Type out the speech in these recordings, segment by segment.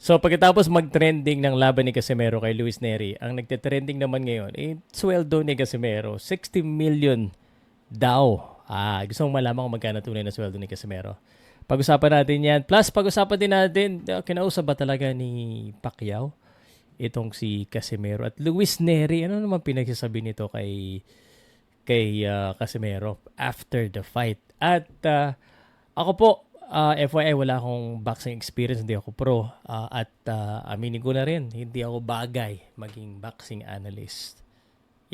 So pagkatapos mag-trending ng laban ni Casimero kay Luis Neri, ang nagte-trending naman ngayon, sweldo ni Casimero, 60 million daw. Gusto mong malaman kung magkano tunay na sweldo ni Casimero. Pag-usapan natin yan. Plus, pag-usapan din natin, kinausap ba talaga ni Pacquiao itong si Casimero at Luis Neri? Ano naman pinagsasabi nito kay Casimero after the fight? At ako po, FYI, wala akong boxing experience, hindi ako pro. At aminin ko na rin, hindi ako bagay maging boxing analyst.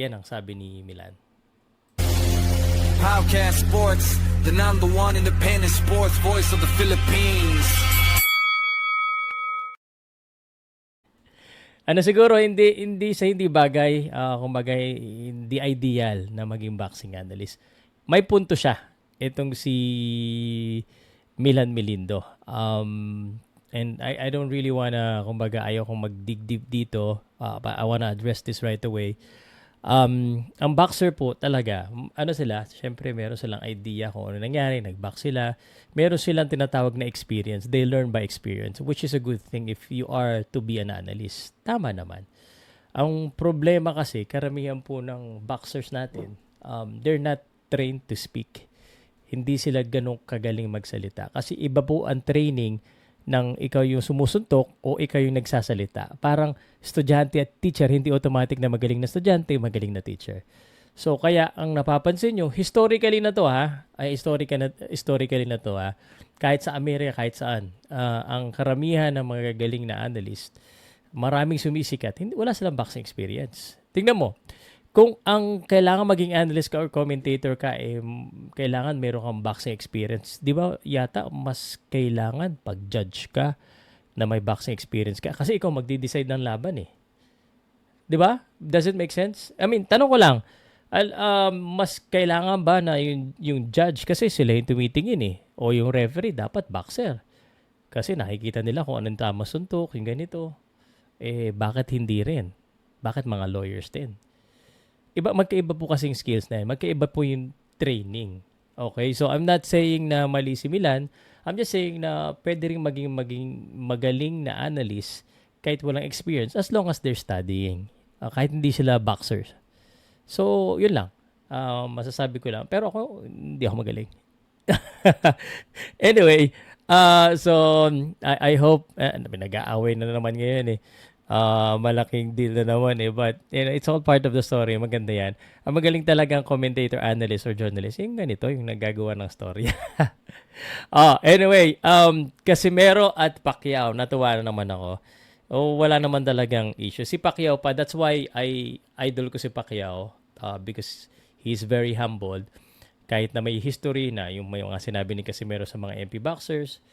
Yan ang sabi ni Milan. Podcast Sports, the number one independent sports voice of the Philippines. Siguro hindi bagay, kumbaga hindi ideal na maging boxing analyst. May punto siya itong si Milan Melindo. And I don't really wanna, kumbaga ayaw kong mag-dig deep dito. But I wanna address this right away. Ang boxer po talaga, sila, syempre meron silang idea kung ano nangyari, nag-box sila, meron silang tinatawag na experience, they learn by experience, which is a good thing if you are to be an analyst. Tama naman. Ang problema kasi, karamihan po ng boxers natin, they're not trained to speak. Hindi sila ganun kagaling magsalita. Kasi iba po ang training ng ikaw yung sumusuntok o ikaw yung nagsasalita. Parang estudyante at teacher, hindi automatic na magaling na estudyante, magaling na teacher. So kaya ang napapansin nyo, historically na to kahit sa Amerika, kahit saan, ang karamihan ng mga galing na analyst, maraming sumisikat, wala silang boxing experience. Tingnan mo, kung ang kailangan maging analyst ka or commentator ka, kailangan meron kang boxing experience. Di ba yata mas kailangan pag-judge ka na may boxing experience ka? Kasi ikaw magdi-decide ng laban eh. Di ba? Does it make sense? I mean, tanong ko lang, mas kailangan ba na yung judge, kasi sila yung tumitingin eh, o yung referee dapat boxer? Kasi nakikita nila kung anong tama suntok, yung ganito. Bakit hindi rin? Bakit mga lawyers din? Magkaiba po kasing skills na yan. Magkaiba po yung training. Okay? So, I'm not saying na mali si Milan. I'm just saying na pwede rin maging magaling na analyst kahit walang experience as long as they're studying. Kahit hindi sila boxers. So, yun lang. Masasabi ko lang. Pero ako, hindi ako magaling. Anyway, so, I hope, nag-aaway na naman ngayon eh. Malaking deal na naman eh. But it's all part of the story. Maganda yan. Ang magaling talagang commentator, analyst, or journalist, yung ganito, yung naggagawa ng story. Anyway, Casimero at Pacquiao, natuwa na naman ako. Wala naman talagang issue. Si Pacquiao pa, that's why I idol ko si Pacquiao because he's very humbled. Kahit na may history na, yung may mga sinabi ni Casimero sa mga MP boxers,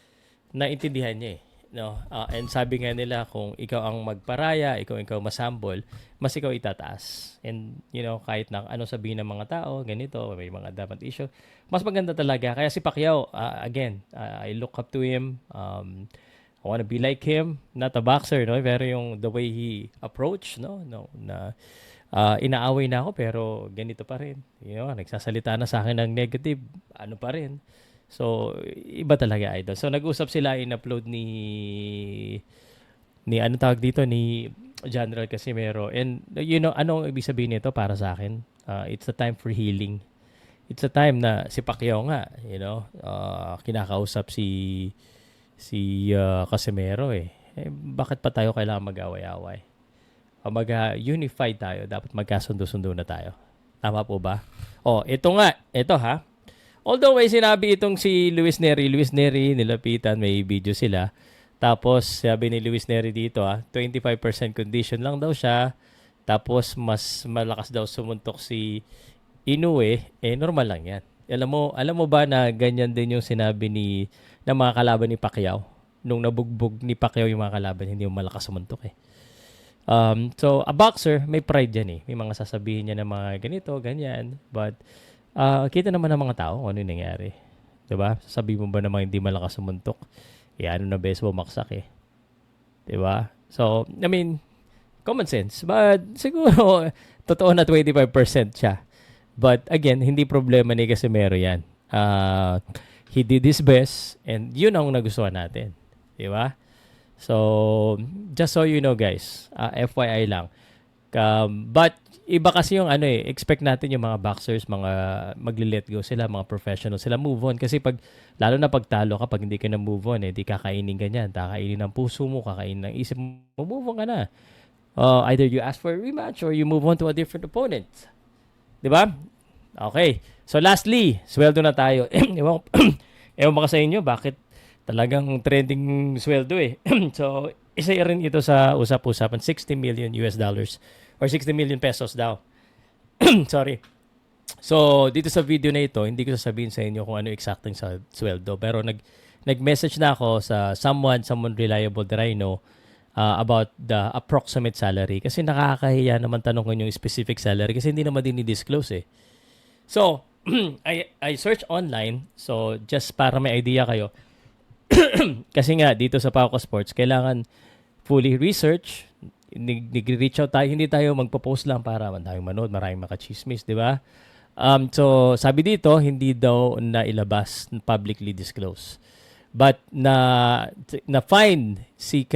naintindihan niya eh. No, and sabi nga nila kung ikaw ang magparaya, ikaw masambol, mas ikaw itataas. And kahit na ano sabihin ng mga tao, ganito, may mga dapat issue, mas maganda talaga. Kaya si Pacquiao, again, I look up to him. I want to be like him, not a boxer, no? Pero yung the way he approach, na inaaway na ako pero ganito pa rin. Nagsasalita na sa akin ng negative, ano pa rin. So, iba talaga, idol. So, nag-usap sila, in-upload ni ano tawag dito, ni General Casimero. And, anong ibig sabihin nito para sa akin? It's a time for healing. It's a time na si Pacquiao nga, kinakausap si Casimero eh. Bakit pa tayo kailangan mag-away-away? Mag-unify tayo. Dapat magkasundo-sundo na tayo. Tama po ba? Ito ha. Although may sinabi itong si Luis Neri, nilapitan, may video sila. Tapos sabi ni Luis Neri dito 25% condition lang daw siya. Tapos mas malakas daw sumuntok si Inoue, normal lang yan. Alam mo ba na ganyan din yung sinabi ng mga kalaban ni Pacquiao? Nung nabugbog ni Pacquiao yung mga kalaban, hindi yung malakas sumuntok eh. So, a boxer, may pride yan eh. May mga sasabihin niya na mga ganito, ganyan. But, kita naman ng mga tao kung ano yung nangyari. Diba? Sabi mo ba namang hindi malakas sumuntok? Ano na bes bumaksak eh. Diba? So, I mean, common sense. But, siguro, totoo na 25% siya. But, again, hindi problema ni Casimero yan. He did his best and yun ang nagustuhan natin. Diba? So, just so you know guys, FYI lang. But iba kasi yung expect natin yung mga boxers, mga magli-let go sila, mga professionals sila move on kasi lalo na pagtalo ka, pag hindi ka na move on, di kakainin ganyan, kakainin ng puso mo, kakainin ng isip mo, move on ka na. Either you ask for a rematch or you move on to a different opponent. 'Di ba? Okay. So lastly, sweldo na tayo. Ewan ba sa inyo bakit talagang trending sweldo eh. So isa rin ito sa usap-usapan, $60 million or 60 million pesos daw. Sorry. So dito sa video na ito, hindi ko sasabihin sa inyo kung ano eksaktong sa sweldo, pero nag-message na ako sa someone reliable that I know about the approximate salary kasi nakakahiya naman tanongin yung specific salary kasi hindi naman din i-disclose eh. So, I search online, so just para may idea kayo. Kasi nga dito sa Pauka Sports, kailangan fully research, nag-reach out tayo, hindi tayo magpo-post lang para tayong manood, maraming makachismis, di ba? So, sabi dito, hindi daw na ilabas, publicly disclose. But na-fine si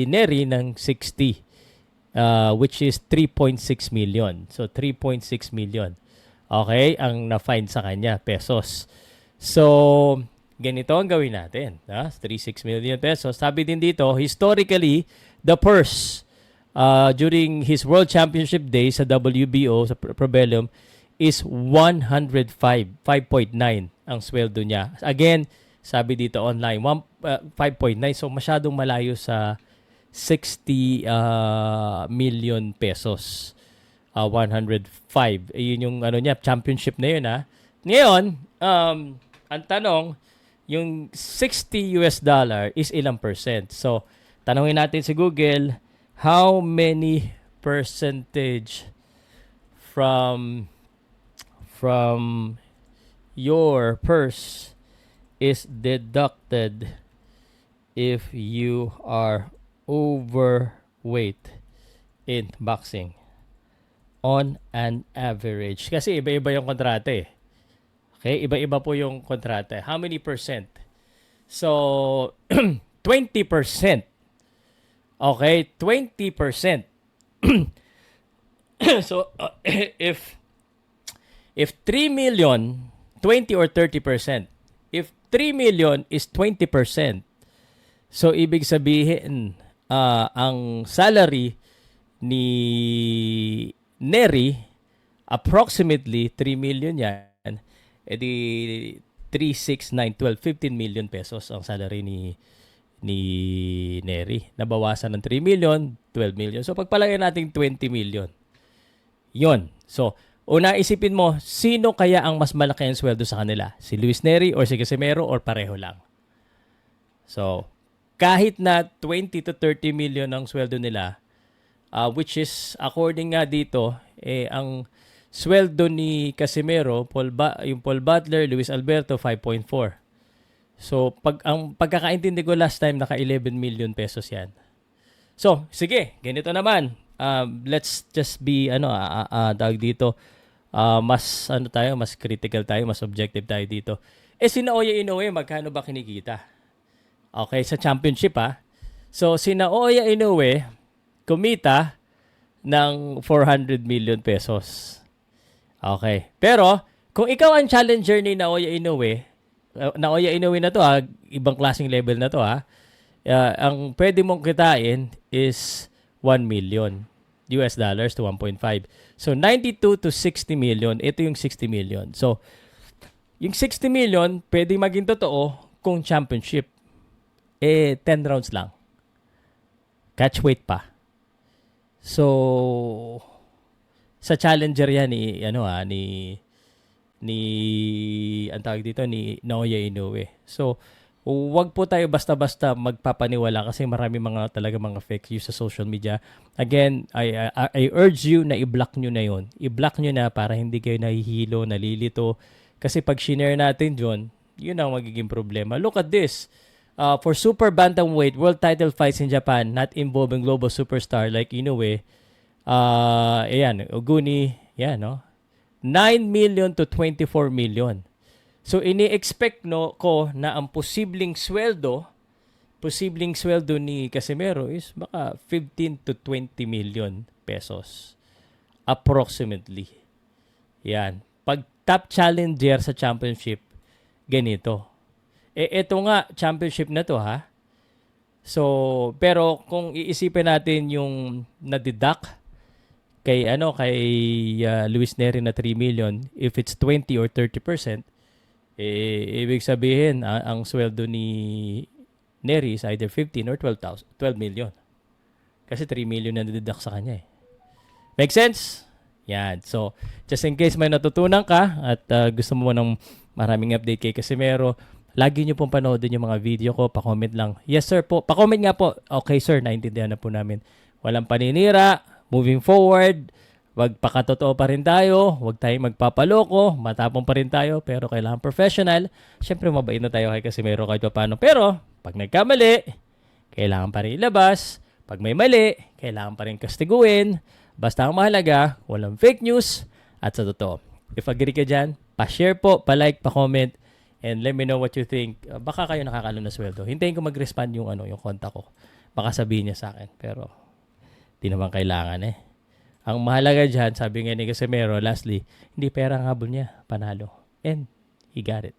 Neri ng 60, which is 3.6 million. So, 3.6 million. Okay, ang na-fine sa kanya, pesos. So, ganito ang gawin natin. 36 million pesos. Sabi din dito, historically, the purse during his World Championship days sa WBO, sa Probellum, is 105, 5.9 ang sweldo niya. Again, sabi dito online, 5.9. So, masyadong malayo sa 60 million pesos. 105. Yun yung niya, championship na yun Ngayon, ang tanong, yung $60 is ilang percent? So, tanongin natin si Google, how many percentage from your purse is deducted if you are overweight in boxing? On an average. Kasi iba-iba yung kontrata eh. Okay? Iba-iba po yung kontrata. How many percent? So, 20%. Okay? 20%. So, if 3 million, 20 or 30%. If 3 million is 20%, so ibig sabihin, ang salary ni Neri, approximately 3 million yan, edi 3, 6, 9, 12, 15 million pesos ang salary ni Neri. Nabawasan ng 3 million, 12 million. So, pagpalagay natin 20 million. Yon. So, una isipin mo, sino kaya ang mas malaki ang sweldo sa kanila? Si Luis Neri or si Casimero or pareho lang? So, kahit na 20 to 30 million ang sweldo nila, which is, according nga dito, ang sweldo ni Casimero, yung Paul Butler, Luis Alberto, 5.4. So, ang pagkakaintindi ko last time, naka 11 million pesos yan. So, sige, ganito naman. Let's just be, tawag dito, mas critical tayo, mas objective tayo dito. Si Naoya Inoue, magkano ba kinikita? Okay, sa championship So, si Naoya Inoue, kumita ng 400 million pesos. Okay. Pero, kung ikaw ang challenger ni Naoya Inoue na to ibang klaseng level na to ang pwede mong kitain is 1 million US dollars to 1.5. So, 92 to 60 million. Ito yung 60 million. So, yung 60 million, pwede maging totoo kung championship. 10 rounds lang. Catch weight pa. So, sa challenger yan ang tawag dito ni Naoya Inoue. So, wag po tayo basta-basta magpapaniwala kasi marami talaga mga fake news sa social media. Again, I urge you na i-block nyo na yon. I-block nyo na para hindi kayo nahihilo, nalilito. Kasi pag shinare natin yun ang magiging problema. Look at this. For super bantamweight world title fights in Japan not involving global superstar like Inoue, Oguni, 9 million to 24 million. So ini-expect ko na ang posibleng sweldo posibleng sweldo ni Casimiro is baka 15 to 20 million pesos. Approximately. Yan. Pag top challenger sa championship, ganito. Ito nga, championship na to ha. So, pero kung iisipin natin yung nadidak kay Luis Neri na 3 million, if it's 20 or 30%, ibig sabihin ang sweldo ni Neri is either 15 or 12 million. Kasi 3 million na dideduct sa kanya eh. Make sense? Yan. So, just in case may natutunan ka at gusto mo ng maraming update kay Casimiro, lagi nyo pong panoodin yung mga video ko. Pa-comment lang. Yes sir po. Pa-comment nga po. Okay sir, naintindihan na po namin. Walang paninira. Moving forward. Wag pakatotoo pa rin tayo. Wag tayong magpapaloko. Matapang pa rin tayo. Pero kailangan professional. Siyempre mabait na tayo kay Casimiro kahit pa paano. Pero pag nagkamali, kailangan pa rin ilabas. Pag may mali, kailangan pa rin kastiguin. Basta ang mahalaga, walang fake news at sa totoo. If agree ka dyan, pa-share po, pa-like, pa-comment, and let me know what you think. Baka kayo nakakalo na sweldo. Hintayin ko mag-respond yung contact ko. Baka sabihin niya sa akin. Pero, di naman kailangan eh. Ang mahalaga dyan, sabi nga ni Casimiro, lastly, hindi pera ang habol niya, panalo. And, he got it.